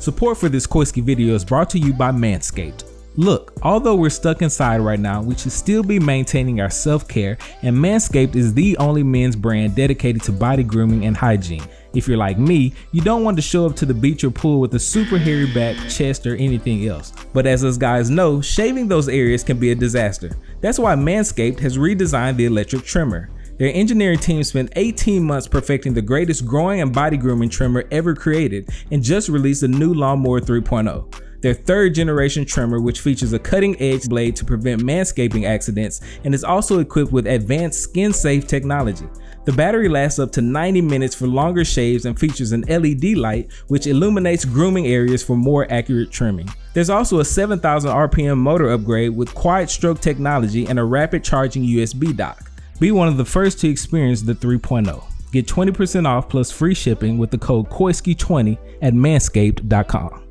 Support for this Koiski video is brought to you by Manscaped. Look, although we're stuck inside right now, we should still be maintaining our self-care, and Manscaped is the only men's brand dedicated to body grooming and hygiene. If you're like me, you don't want to show up to the beach or pool with a super hairy back, chest, or anything else. But as us guys know, shaving those areas can be a disaster. That's why Manscaped has redesigned the electric trimmer. Their engineering team spent 18 months perfecting the greatest growing and body grooming trimmer ever created and just released a new Lawnmower 3.0. Their third generation trimmer, which features a cutting edge blade to prevent manscaping accidents and is also equipped with advanced skin safe technology. The battery lasts up to 90 minutes for longer shaves and features an LED light which illuminates grooming areas for more accurate trimming. There's also a 7,000 RPM motor upgrade with quiet stroke technology and a rapid charging USB dock. Be one of the first to experience the 3.0. Get 20% off plus free shipping with the code KOISKI20 at manscaped.com.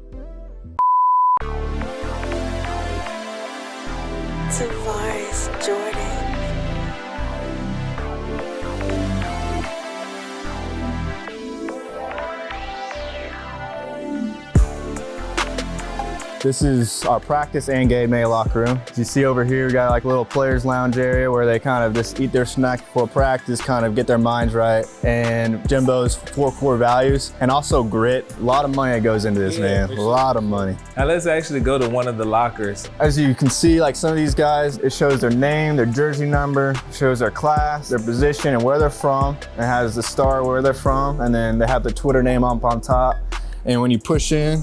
This is our practice and game day locker room. As you see over here, we got like a little players lounge area where they kind of just eat their snack before practice, kind of get their minds right. And Jimbo's 4 core values and also grit. A lot of money that goes into this, man. A lot of money. Now let's actually go to one of the lockers. As you can see, like some of these guys, it shows their name, their jersey number, shows their class, their position and where they're from. It has the star where they're from, and then they have the Twitter name up on top. And when you push in,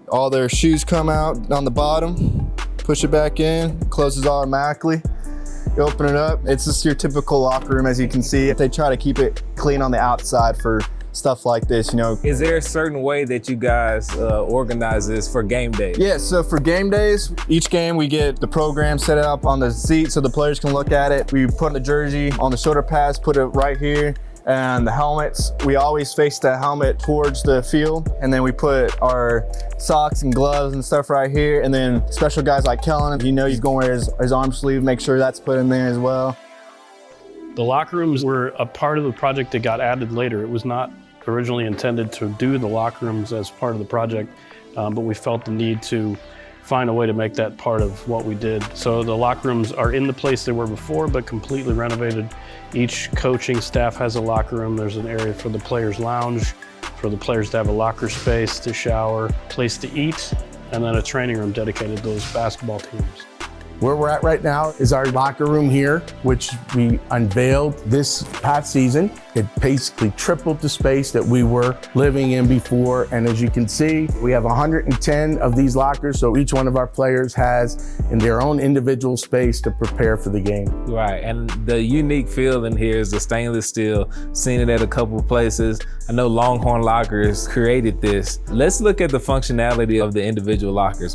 all their shoes come out on the bottom, push it back in, closes automatically. You open it up, it's just your typical locker room as you can see. They try to keep it clean on the outside for stuff like this, you know. Is there a certain way that you guys organize this for game day? Yeah, so for game days, each game we get the program set up on the seat so the players can look at it. We put the jersey on the shoulder pads, put it right here. And the helmets, we always face the helmet towards the field. And then we put our socks and gloves and stuff right here. And then special guys like Kellen, if you know he's going to wear his arm sleeve, make sure that's put in there as well. The locker rooms were a part of the project that got added later. It was not originally intended to do the locker rooms as part of the project, but we felt the need to find a way to make that part of what we did. So the locker rooms are in the place they were before, but completely renovated. Each coaching staff has a locker room. There's an area for the players' lounge, for the players to have a locker space, to shower, place to eat, and then a training room dedicated to those basketball teams. Where we're at right now is our locker room here, which we unveiled this past season. It basically tripled the space that we were living in before. And as you can see, we have 110 of these lockers. So each one of our players has in their own individual space to prepare for the game. Right, and the unique feel in here is the stainless steel. Seen it at a couple of places. I know Longhorn Lockers created this. Let's look at the functionality of the individual lockers.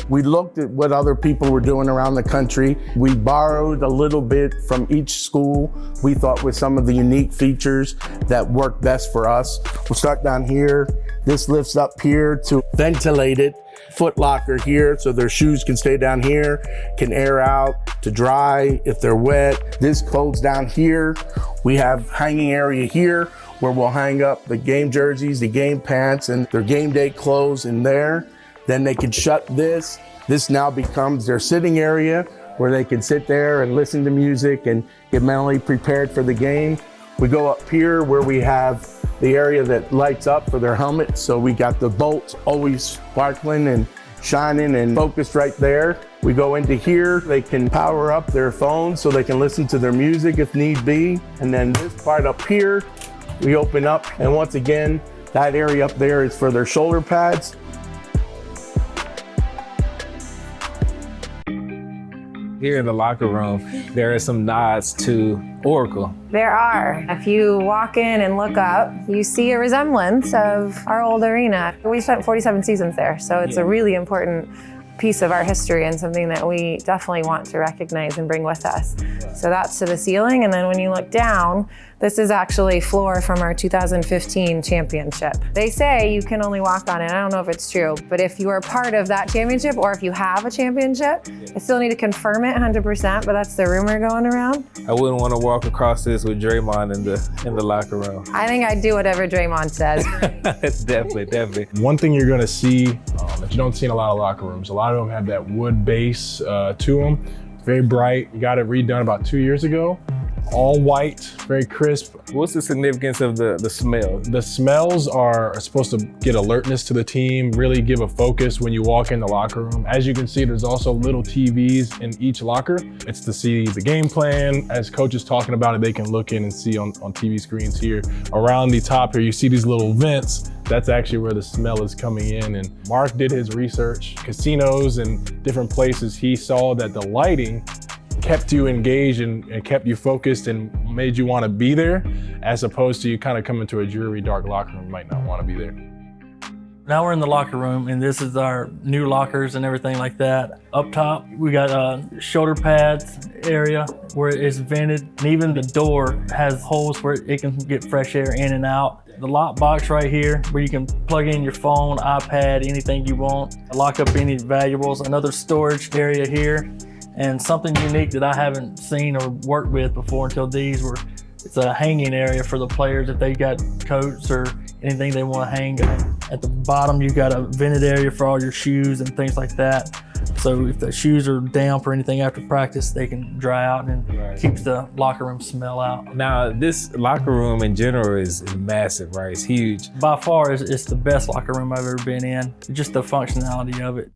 We looked at what other people were doing around the country. We borrowed a little bit from each school. We thought with some of the unique features that worked best for us. We'll start down here. This lifts up here to ventilate it. Foot locker here so their shoes can stay down here, can air out to dry if they're wet. This folds down here. We have hanging area here where we'll hang up the game jerseys, the game pants, and their game day clothes in there. Then they can shut this. This now becomes their sitting area where they can sit there and listen to music and get mentally prepared for the game. We go up here where we have the area that lights up for their helmets. So we got the bolts always sparkling and shining and focused right there. We go into here, they can power up their phones so they can listen to their music if need be. And then this part up here, we open up. And once again, that area up there is for their shoulder pads. Here in the locker room, there are some nods to Oracle. There are. If you walk in and look up, you see a resemblance of our old arena. We spent 47 seasons there, so it's a really important piece of our history and something that we definitely want to recognize and bring with us. So that's to the ceiling, and then when you look down, this is actually floor from our 2015 championship. They say you can only walk on it. I don't know if it's true, but if you are part of that championship or if you have a championship, I still need to confirm it 100%, but that's the rumor going around. I wouldn't want to walk across this with Draymond in the locker room. I think I'd do whatever Draymond says. Definitely. One thing you're gonna see that you don't see in a lot of locker rooms, a lot of them have that wood base to them. Very bright. We got it redone about 2 years ago. All white, very crisp. What's the significance of the smell? The smells are supposed to get alertness to the team, really give a focus when you walk in the locker room. As you can see, there's also little TVs in each locker. It's to see the game plan. As coach is talking about it, they can look in and see on TV screens here. Around the top here, you see these little vents. That's actually where the smell is coming in. And Mark did his research. Casinos and different places, he saw that the lighting kept you engaged and kept you focused and made you want to be there, as opposed to you kind of come into a dreary, dark locker room, might not want to be there. Now we're in the locker room, and this is our new lockers and everything like that. Up top, we got shoulder pads area where it's vented, and even the door has holes where it can get fresh air in and out. The lock box right here where you can plug in your phone, iPad, anything you want, lock up any valuables. Another storage area here. And something unique that I haven't seen or worked with before until these were, it's a hanging area for the players if they got coats or anything they want to hang. At the bottom, you got a vented area for all your shoes and things like that. So if the shoes are damp or anything after practice, they can dry out and keeps the locker room smell out. Now, this locker room in general is massive, right? It's huge. By far, it's the best locker room I've ever been in. Just the functionality of it.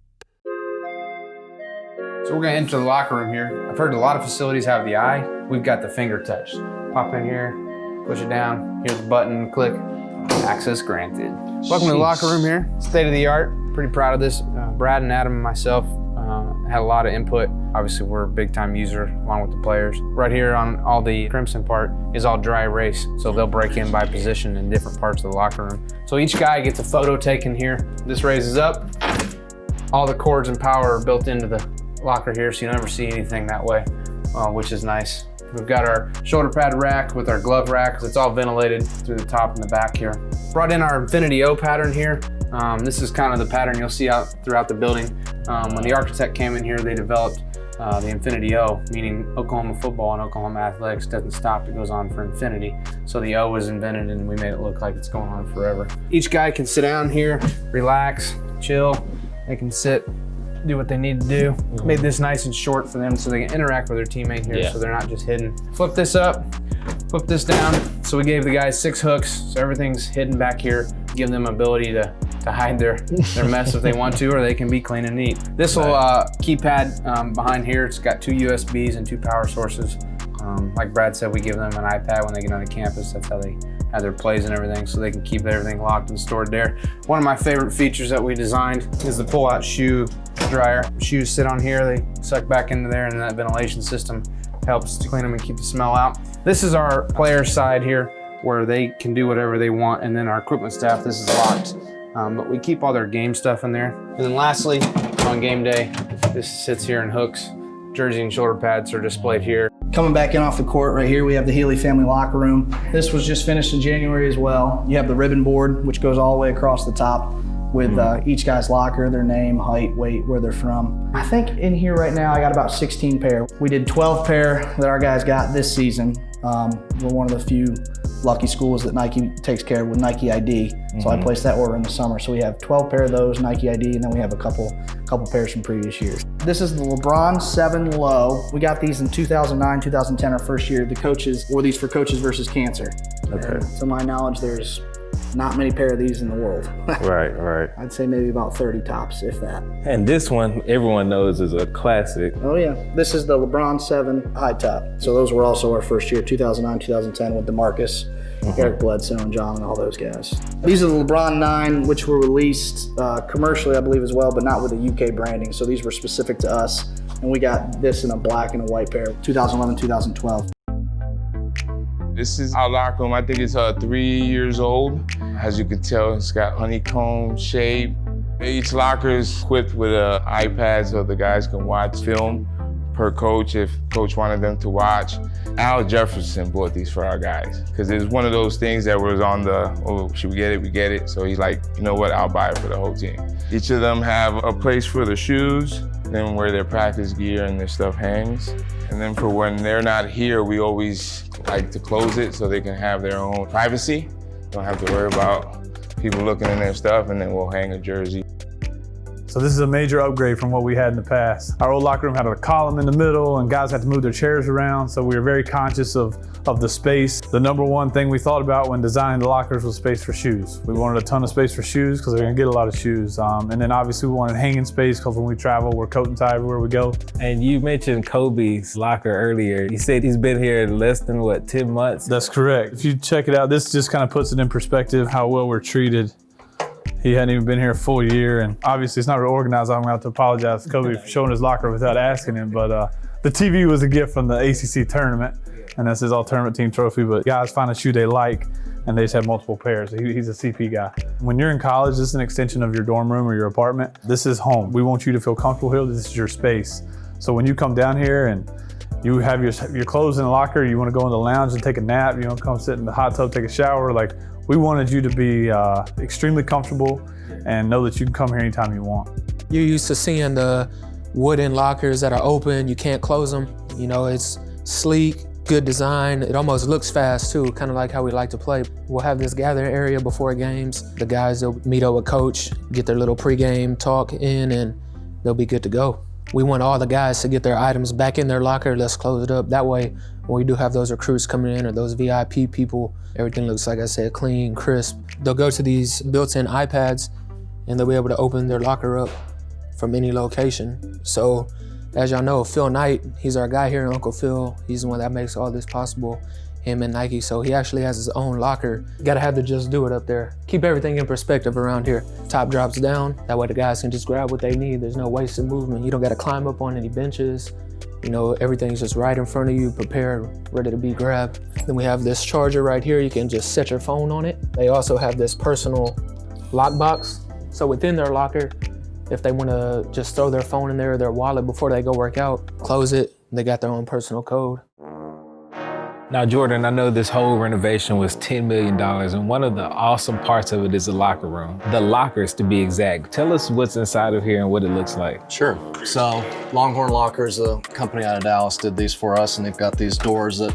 So we're gonna enter the locker room here. I've heard a lot of facilities have the eye. We've got the finger touch. Pop in here, push it down, here's the button, click, access granted. Welcome to the locker room here, state of the art. Pretty proud of this. Brad and Adam and myself had a lot of input. Obviously we're a big time user along with the players. Right here on all the crimson part is all dry erase. So they'll break in by position in different parts of the locker room. So each guy gets a photo taken here. This raises up. All the cords and power are built into the locker here, so you never see anything that way, which is nice. We've got our shoulder pad rack with our glove rack. It's all ventilated through the top and the back here. Brought in our Infinity O pattern here. This is kind of the pattern you'll see out throughout the building. When the architect came in here, they developed the Infinity O, meaning Oklahoma football and Oklahoma athletics doesn't stop, it goes on for infinity. So the O was invented and we made it look like it's going on forever. Each guy can sit down here, relax, chill. They can sit, do what they need to do. Made this nice and short for them so they can interact with their teammate here so they're not just hidden. Flip this up, flip this down. So we gave the guys 6 hooks, so everything's hidden back here. Give them ability to hide their mess if they want to, or they can be clean and neat. This will keypad behind here. It's got 2 USBs and 2 power sources. Like Brad said, we give them an iPad when they get on the campus. That's how they have their plays and everything, so they can keep everything locked and stored there. One of my favorite features that we designed is the pull-out shoe dryer. Shoes sit on here, they suck back into there, and that ventilation system helps to clean them and keep the smell out. This is our player side here, where they can do whatever they want, and then our equipment staff, this is locked. But we keep all their game stuff in there. And then lastly, on game day, this sits here in hooks. Jersey and shoulder pads are displayed here. Coming back in off the court right here, we have the Healy family locker room. This was just finished in January as well. You have the ribbon board, which goes all the way across the top with each guy's locker, their name, height, weight, where they're from. I think in here right now, I got about 16 pair. We did 12 pair that our guys got this season. We're one of the few lucky schools that Nike takes care of with Nike ID. So I placed that order in the summer. So we have 12 pair of those, Nike ID, and then we have a couple pairs from previous years. This is the LeBron 7 Low. We got these in 2009, 2010, our first year. The coaches wore these for Coaches versus Cancer. Okay. And to my knowledge, there's not many pair of these in the world. Right. I'd say maybe about 30 tops, if that. And this one, everyone knows is a classic. Oh yeah, this is the LeBron 7 high top. So those were also our first year, 2009, 2010 with DeMarcus, Eric Bledsoe and John and all those guys. These are the LeBron 9, which were released commercially, I believe as well, but not with the UK branding. So these were specific to us. And we got this in a black and a white pair, 2011, 2012. This is our locker room. I think it's 3 years old. As you can tell, it's got honeycomb shape. Each locker is equipped with an iPad so the guys can watch film per coach if coach wanted them to watch. Al Jefferson bought these for our guys because it was one of those things that was on the, oh, should we get it? We get it. So he's like, you know what, I'll buy it for the whole team. Each of them have a place for their shoes, then where their practice gear and their stuff hangs. And then for when they're not here, we always like to close it so they can have their own privacy. Don't have to worry about people looking in their stuff, and then we'll hang a jersey. So this is a major upgrade from what we had in the past. Our old locker room had a column in the middle and guys had to move their chairs around, so we were very conscious of the space. The number one thing we thought about when designing the lockers was space for shoes. We wanted a ton of space for shoes because they're gonna get a lot of shoes. And then obviously we wanted hanging space because when we travel, we're coat and tie everywhere we go. And you mentioned Kobe's locker earlier. You said he's been here less than, what, 10 months? That's correct. If you check it out, this just kind of puts it in perspective how well we're treated. He hadn't even been here a full year, and obviously it's not real organized. I'm gonna have to apologize to Kobe for showing his locker without asking him, but the TV was a gift from the ACC tournament, and that's his all-tournament team trophy, but guys find a shoe they like, and they just have multiple pairs. He's a CP guy. When you're in college, this is an extension of your dorm room or your apartment. This is home. We want you to feel comfortable here. This is your space. So when you come down here and you have your clothes in the locker, you wanna go in the lounge and take a nap, you know, come sit in the hot tub, take a shower, like, we wanted you to be extremely comfortable and know that you can come here anytime you want. You're used to seeing the wooden lockers that are open, you can't close them. You know, it's sleek, good design. It almost looks fast too, kind of like how we like to play. We'll have this gathering area before games. The guys will meet up with coach, get their little pregame talk in, and they'll be good to go. We want all the guys to get their items back in their locker. Let's close it up. That way, when we do have those recruits coming in or those VIP people, everything looks, like I said, clean, crisp. They'll go to these built-in iPads and they'll be able to open their locker up from any location. So, as y'all know, Phil Knight, he's our guy here, Uncle Phil. He's the one that makes all this possible, him and Nike. So he actually has his own locker. Gotta have to just do it up there. Keep everything in perspective around here. Top drops down, that way the guys can just grab what they need. There's no wasted movement. You don't gotta climb up on any benches. You know, everything's just right in front of you, prepared, ready to be grabbed. Then we have this charger right here. You can just set your phone on it. They also have this personal lock box. So within their locker, if they wanna just throw their phone in there, their wallet before they go work out, close it, they got their own personal code. Now, Jordan, I know this whole renovation was $10 million, and one of the awesome parts of it is the locker room. The lockers, to be exact. Tell us what's inside of here and what it looks like. Sure. So, Longhorn Lockers, a company out of Dallas, did these for us, and they've got these doors that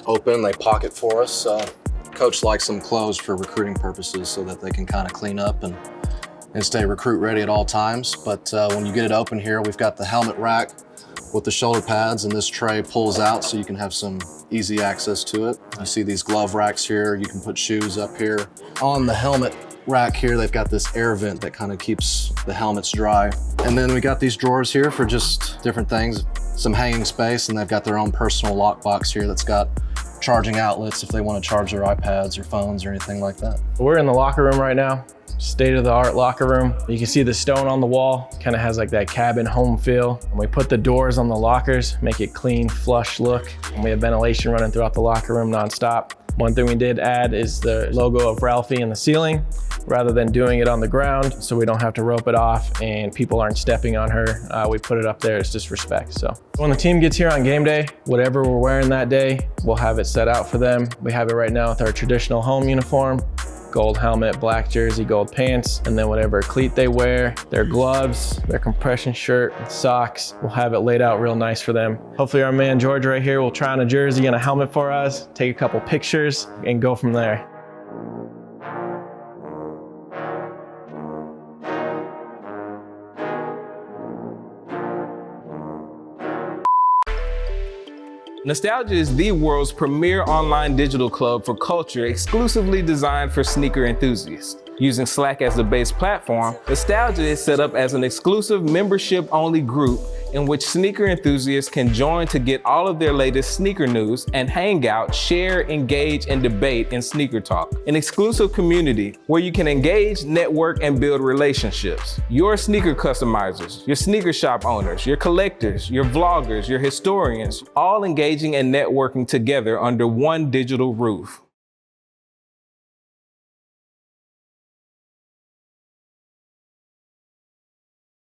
open, they pocket for us. Coach likes them closed for recruiting purposes so that they can kind of clean up and stay recruit ready at all times. But when you get it open here, we've got the helmet rack with the shoulder pads, and this tray pulls out so you can have some easy access to it. You see these glove racks here. You can put shoes up here. On the helmet rack here, they've got this air vent that kind of keeps the helmets dry. And then we got these drawers here for just different things, some hanging space, and they've got their own personal lock box here that's got charging outlets if they want to charge their iPads or phones or anything like that. We're in the locker room right now. State-of-the-art locker room. You can see the stone on the wall, kind of has like that cabin home feel. And we put the doors on the lockers, make it clean, flush look. And we have ventilation running throughout the locker room nonstop. One thing we did add is the logo of Ralphie in the ceiling, rather than doing it on the ground, so we don't have to rope it off and people aren't stepping on her. We put it up there as just respect. So when the team gets here on game day, whatever we're wearing that day, we'll have it set out for them. We have it right now with our traditional home uniform. Gold helmet, black jersey, gold pants, and then whatever cleat they wear, their gloves, their compression shirt, socks. We'll have it laid out real nice for them. Hopefully our man George right here will try on a jersey and a helmet for us, take a couple pictures, and go from there. Nostalgia is the world's premier online digital club for culture exclusively designed for sneaker enthusiasts. Using Slack as the base platform, Nostalgia is set up as an exclusive membership-only group in which sneaker enthusiasts can join to get all of their latest sneaker news and hang out, share, engage, and debate in sneaker talk. An exclusive community where you can engage, network, and build relationships. Your sneaker customizers, your sneaker shop owners, your collectors, your vloggers, your historians, all engaging and networking together under one digital roof.